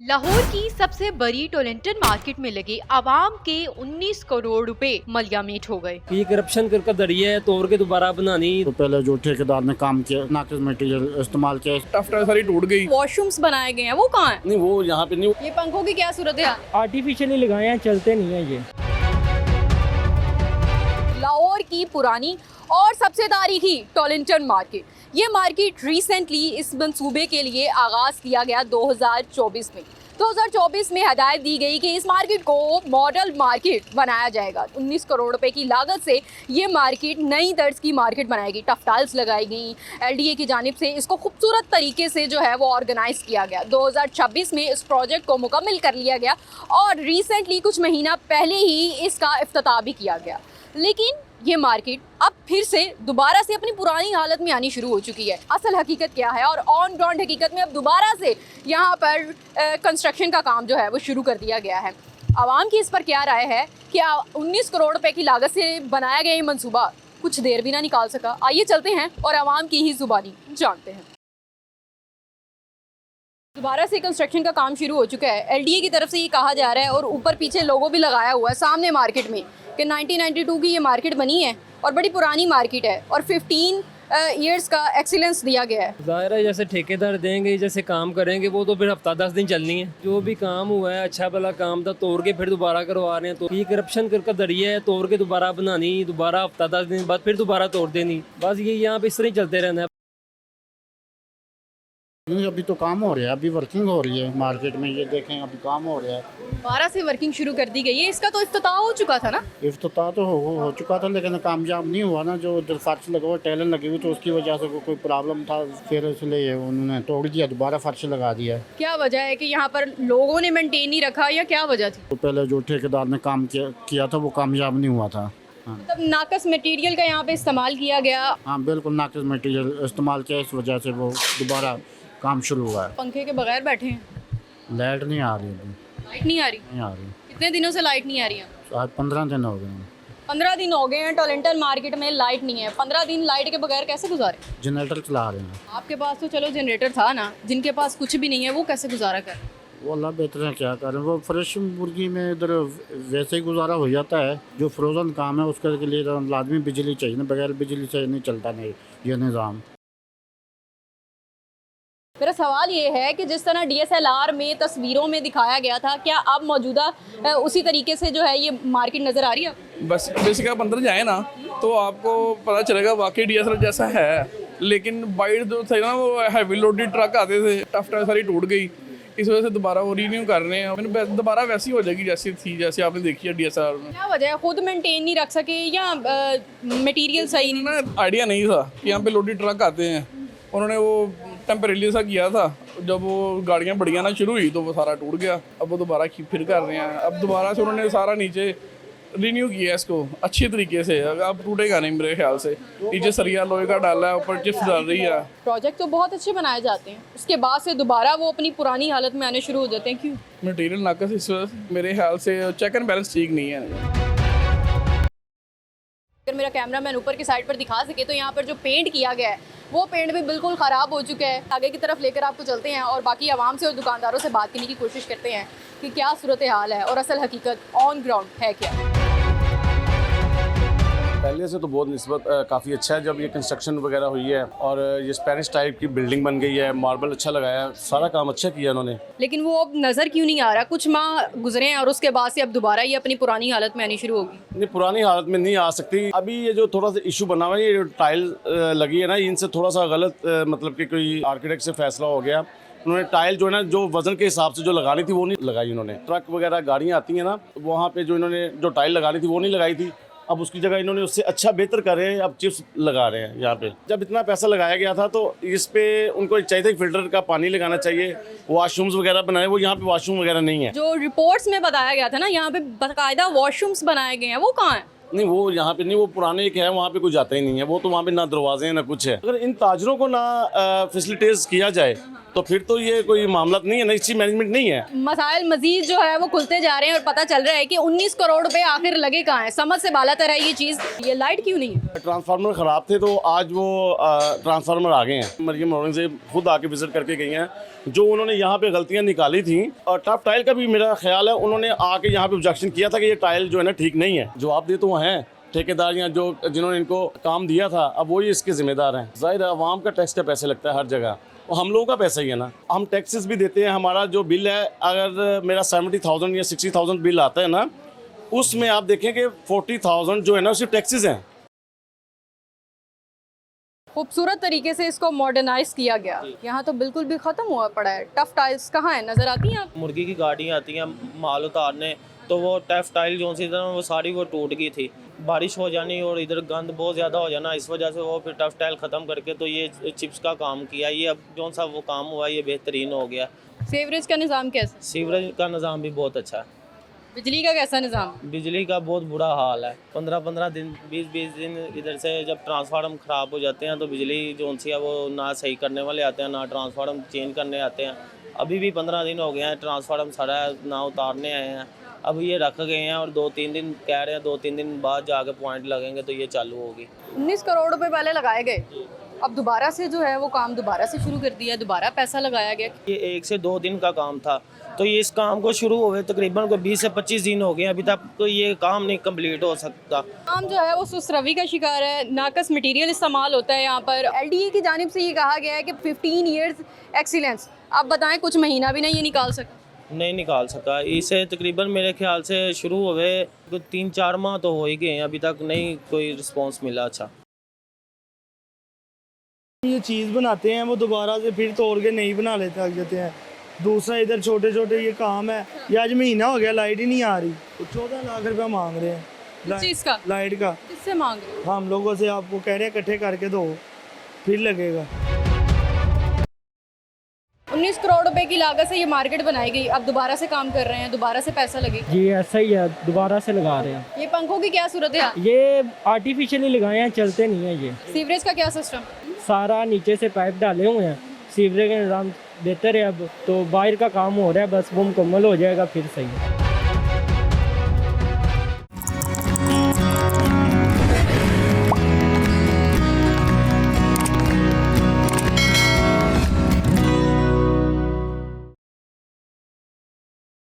लाहौर की सबसे बड़ी टोलेंटन मार्केट में लगे आवाम के 19 करोड़ रुपए मलियामेट हो गए। ये करप्शन कर दरिया है तोड़ के दोबारा बनानी। तो पहले जो ठेकेदार ने काम किया नाकिस मटेरियल इस्तेमाल किया, टफ सारी टूट गई। वॉशरूम्स बनाए गए हैं, वो कहाँ है? नहीं वो यहाँ पे नहीं। ये पंखों की क्या सूरत है? आर्टिफिशियली लगाए हैं, चलते नहीं है ये। लाहौर की पुरानी और सबसे तारीखी टोलेंटन मार्केट, ये मार्केट रिसेंटली इस मंसूबे के लिए आगाज़ किया गया 2024 में। 2024 में हदायत दी गई कि इस मार्केट को मॉडल मार्केट बनाया जाएगा। 19 करोड़ रुपए की लागत से ये मार्केट नई तर्ज की मार्केट बनाएगी। टफ टाइल्स लगाई गई, LDA की जानिब से इसको खूबसूरत तरीके से जो है वो ऑर्गेनाइज किया गया। 2026 में इस प्रोजेक्ट को मुकम्मल कर लिया गया और रिसेंटली कुछ महीना पहले ही इसका इफ्तिताह भी किया गया। लेकिन ये मार्केट अब फिर से दोबारा से अपनी पुरानी हालत में आनी शुरू हो चुकी है। असल हकीकत क्या है और ऑन ग्राउंड हकीकत में अब दोबारा से यहाँ पर कंस्ट्रक्शन का काम जो है वो शुरू कर दिया गया है। आवाम की इस पर क्या राय है कि 19 करोड़ रुपए की लागत से बनाया गया ये मंसूबा कुछ देर भी ना निकाल सका? आइए चलते हैं और आवाम की ही जुबानी जानते हैं। दोबारा से कंस्ट्रक्शन का काम शुरू हो चुका है। LDA की तरफ से ये कहा जा रहा है और ऊपर पीछे लोगो भी लगाया हुआ है सामने मार्केट में कि 1992 की ये मार्केट बनी है और बड़ी पुरानी मार्केट है और 15 ईयर्स का एक्सीलेंस दिया गया है। जाहिर है जैसे ठेकेदार देंगे, जैसे काम करेंगे वो तो फिर हफ्ता 10 दिन चलनी है। जो भी काम हुआ है अच्छा भला काम था, तोड़ के फिर दोबारा करवा रहे हैं। तो ये करप्शन कर दरिया है, तोड़ के दोबारा बनानी, दोबारा हफ्ता 10 दिन बाद फिर दोबारा तोड़ देनी। बस ये यहाँ पे इस तरह ही चलते रहना है। नहीं अभी तो काम हो रहा है, अभी वर्किंग हो रही है मार्केट में। ये देखें अभी काम हो रहा है, दोबारा से वर्किंग शुरू कर दी गई है। इसका तो इफ्तिताह हो चुका था ना? इफ्तिताह तो हो चुका था लेकिन कामयाब नहीं हुआ ना। जो फर्श लगा हुआ टैलन लगी हुई तो उसकी वजह से कोई प्रॉब्लम था, फिर इसलिए उन्होंने तोड़ दिया, दोबारा फर्श लगा दिया। क्या वजह है कि यहाँ पर लोगों ने मेंटेन नहीं रखा या क्या वजह थी? तो पहले जो ठेकेदार ने काम किया था वो कामयाब नहीं हुआ था। मतलब नाकस मटेरियल का यहाँ पे इस्तेमाल किया गया। हाँ बिल्कुल, नाकिस मटेरियल इस्तेमाल किया, इस वजह से वो दोबारा काम शुरू हुआ है। पंखे के बगैर बैठे हैं, लाइट नहीं आ रही अभी, लाइट नहीं आ रही। नहीं आ रही। कितने दिनों से लाइट नहीं आ रही है? आज 15 दिन हो गए हैं। 15 दिन हो गए हैं टोलेंटन मार्केट में लाइट नहीं है। 15 दिन लाइट के बगैर कैसे गुजारे? जनरेटर चला रहे हैं। आपके पास तो चलो जनरेटर था ना, जिनके पास कुछ भी नहीं है वो कैसे गुजारा कर? वो अल्लाह बेहतर है, क्या करें। वो फ्रेश मुर्गी में इधर वैसे ही गुजारा हो जाता है। जो फ्रोज़न काम है उसके लिए लाजमी बिजली चाहिए ना, बगैर बिजली से नहीं चलता नहीं ये निज़ाम। मेरा सवाल ये है कि जिस तरह DSLR में तस्वीरों में दिखाया गया था, क्या अब मौजूदा उसी तरीके से जो है ये मार्केट नज़र आ रही है? बस बेसिक आप अंदर जाए ना तो आपको पता चलेगा वाकई DSLR जैसा है। लेकिन बाइट जो थे ना वो हैवी लोडेड ट्रक आते थे, टफ टाइल सारी टूट गई। इस वजह से दोबारा वो रिन्यू कर रहे हैं। मैंने दोबारा वैसी हो जाएगी जैसी थी, जैसे आपने देखी है DSLR में। क्या वजह है? खुद मेंटेन नहीं रख सके या मटेरियल सही नहीं? ना आइडिया नहीं था कि यहाँ पे लोडेड ट्रक आते हैं। उन्होंने वो टेम्परेरी सा किया था, जब वो गाड़ियाँ बढ़िया ना शुरू हुई तो वो सारा टूट गया। अब वो दोबारा फिर कर रहे हैं। अब दोबारा से उन्होंने सारा नीचे रिन्यू किया इसको अच्छी तरीके से। अब टूटेगा नहीं मेरे ख्याल से। नीचे सरिया लोहे का डाला है, ऊपर चिप्स डाल रही है। प्रोजेक्ट तो बहुत अच्छे बनाए जाते हैं, उसके बाद से दोबारा वो अपनी पुरानी हालत में आने शुरू हो जाते हैं। क्यों? मटेरियल नाकस इस वजह से मेरे ख्याल से चेक एंड बैलेंस ठीक नहीं है। अगर मेरा कैमरामैन ऊपर की साइड पर दिखा सके तो यहाँ पर जो पेंट किया गया है वो पेंट भी बिल्कुल ख़राब हो चुका है। आगे की तरफ लेकर आपको चलते हैं और बाकी आवाम से और दुकानदारों से बात करने की कोशिश करते हैं कि क्या सूरत हाल है और असल हकीकत ऑन ग्राउंड है क्या। पहले से तो बहुत निस्बत काफ़ी अच्छा है। जब ये कंस्ट्रक्शन वगैरह हुई है और ये स्पेनिश टाइप की बिल्डिंग बन गई है, मार्बल अच्छा लगाया है, सारा काम अच्छा किया उन्होंने। लेकिन वो अब नज़र क्यों नहीं आ रहा? कुछ माह गुजरे हैं और उसके बाद से अब दोबारा ये अपनी पुरानी हालत में आनी शुरू होगी। नहीं, पुरानी हालत में नहीं आ सकती। अभी ये जो थोड़ा सा इशू बना हुआ है, ये जो टाइल लगी है ना, इनसे थोड़ा सा गलत मतलब कि कोई आर्किटेक्ट से फैसला हो गया। उन्होंने टाइल जो है ना, जो वजन के हिसाब से जो लगानी थी वो नहीं लगाई उन्होंने। ट्रक वगैरह गाड़ियाँ आती हैं ना, वहाँ पे जो इन्होंने जो टाइल लगानी थी वो नहीं लगाई थी। अब उसकी जगह इन्होंने उससे अच्छा बेहतर कर रहे हैं, अब चिप्स लगा रहे हैं यहाँ पे। जब इतना पैसा लगाया गया था तो इस पे उनको चाहिए था कि फिल्टर का पानी लगाना चाहिए, वॉशरूम्स वगैरह बनाए। वो यहाँ पे वॉशरूम वगैरह नहीं है। जो रिपोर्ट्स में बताया गया था ना, यहाँ पे बाकायदा वॉशरूम्स बनाए गए हैं, वो कहाँ है? नहीं वो यहाँ पे नहीं, वो पुराने एक है, वहाँ पे कुछ जाता ही नहीं है, वो तो वहाँ पे ना दरवाजे हैं ना कुछ है। अगर इन ताजरों को ना फैसिलिटेज किया जाए तो फिर तो ये कोई मामला नहीं है ना, अच्छी मैनेजमेंट नहीं है। मसाइल मजीद जो है वो खुलते जा रहे हैं और पता चल रहा है कि 19 करोड़ रुपए आखिर लगे कहाँ हैं। समझ से बालातर है ये चीज़। ये लाइट क्यों नहीं है? ट्रांसफार्मर ख़राब थे तो आज वो ट्रांसफार्मर आ गए हैं। मरियम मॉर्निंग से खुद आके विजिट करके गई हैं। जो उन्होंने यहाँ पे गलतियाँ निकाली थी, और टफ टाइल का भी मेरा ख्याल है उन्होंने आके यहाँ पे ऑब्जेक्शन किया था कि ये टाइल जो है ना ठीक नहीं है। जवाबदेह तो हैं ठेकेदार या जो जिन्होंने इनको काम दिया था, अब वो ही इसके ज़िम्मेदार हैं। ज़ाहिर है आवाम का टैक्स का पैसे लगता है हर जगह, और हम लोगों का पैसा ही है ना, हम टैक्सेस भी देते हैं। हमारा जो बिल है, अगर मेरा 70,000 या 60,000 बिल आता है ना, उसमें आप देखें कि 40,000 जो है ना सिर्फ टैक्सेस हैं। खूबसूरत तरीके से इसको मॉडर्नाइज किया गया। यहाँ तो बिल्कुल भी ख़त्म हुआ पड़ा है। टफ टाइल्स कहाँ है, नज़र आती हैं आप? मुर्गी की गाड़ी आती हैं माल उतारने, तो वो टफ टाइल जो सी वो सारी वो टूट गई थी। बारिश हो जानी और इधर गंद बहुत ज़्यादा हो जाना, इस वजह से वो फिर टफ टाइल ख़त्म करके तो ये चिप्स का काम किया। ये अब जो सा वो काम हुआ ये बेहतरीन हो गया। सीवरेज का निज़ाम कैसा? सीवरेज का निज़ाम भी बहुत अच्छा है। बिजली का कैसा निज़ाम? बिजली का बहुत बुरा हाल है। 15-15 दिन 20-20 दिन इधर से जब ट्रांसफार्म ख़राब हो जाते हैं तो बिजली जो सी है वो ना सही करने वाले आते हैं, ना ट्रांसफार्म चेंज करने आते हैं। अभी भी 15 दिन हो गए हैं, ट्रांसफार्म सारा ना उतारने आए हैं। अब ये रख गए हैं और 2-3 दिन कह रहे हैं, 2-3 दिन बाद जाके पॉइंट लगेंगे तो ये चालू होगी। 19 करोड़ रुपए पहले लगाए गए, अब दोबारा से जो है वो काम दोबारा से शुरू कर दिया, दोबारा पैसा लगाया गया। ये 1 से 2 दिन का काम था, तो ये इस काम को शुरू हुए तकरीबन को 20 से 25 दिन हो गए, अभी तक तो ये काम नहीं कंप्लीट हो सकता। काम जो है वो सुस्त रवि का शिकार है। नाकस मटेरियल इस्तेमाल होता है यहाँ पर। LDA की जानिब से ये कहा गया है कि 15 ईयर्स एक्सीलेंस। आप बताएं, कुछ महीना भी नहीं ये निकाल सका? नहीं निकाल सका। इसे तकरीबन मेरे ख्याल से शुरू हुए 3-4 माह तो हो ही गए हैं, अभी तक नहीं कोई रिस्पॉन्स मिला। अच्छा, ये चीज़ बनाते हैं वो दोबारा से फिर तोड़ के नहीं बना लेते, लग जाते हैं। दूसरा इधर छोटे छोटे ये काम है, ये आज महीना हो गया लाइट ही नहीं आ रही। 14 लाख रुपया मांग रहे हैं किस चीज़ का? लाइट का। किससे मांग रहे हो? हम लोगों से। आपको कह रहे हैं इकट्ठे करके दो, फिर लगेगा। 19 करोड़ रुपए की लागत से ये मार्केट बनाई गई, अब दोबारा से काम कर रहे हैं, दोबारा से पैसा लगेगा। जी ऐसा ही है, दोबारा से लगा रहे हैं। ये पंखों की क्या सूरत है? ये आर्टिफिशियली लगाए हैं, चलते नहीं है। ये सीवरेज का क्या सिस्टम? सारा नीचे से पाइप डाले हुए हैं, सीवरेज का निज़ाम बेहतर है। अब तो बाहर का काम हो रहा है, बस वो मुकम्मल हो जाएगा फिर सही है।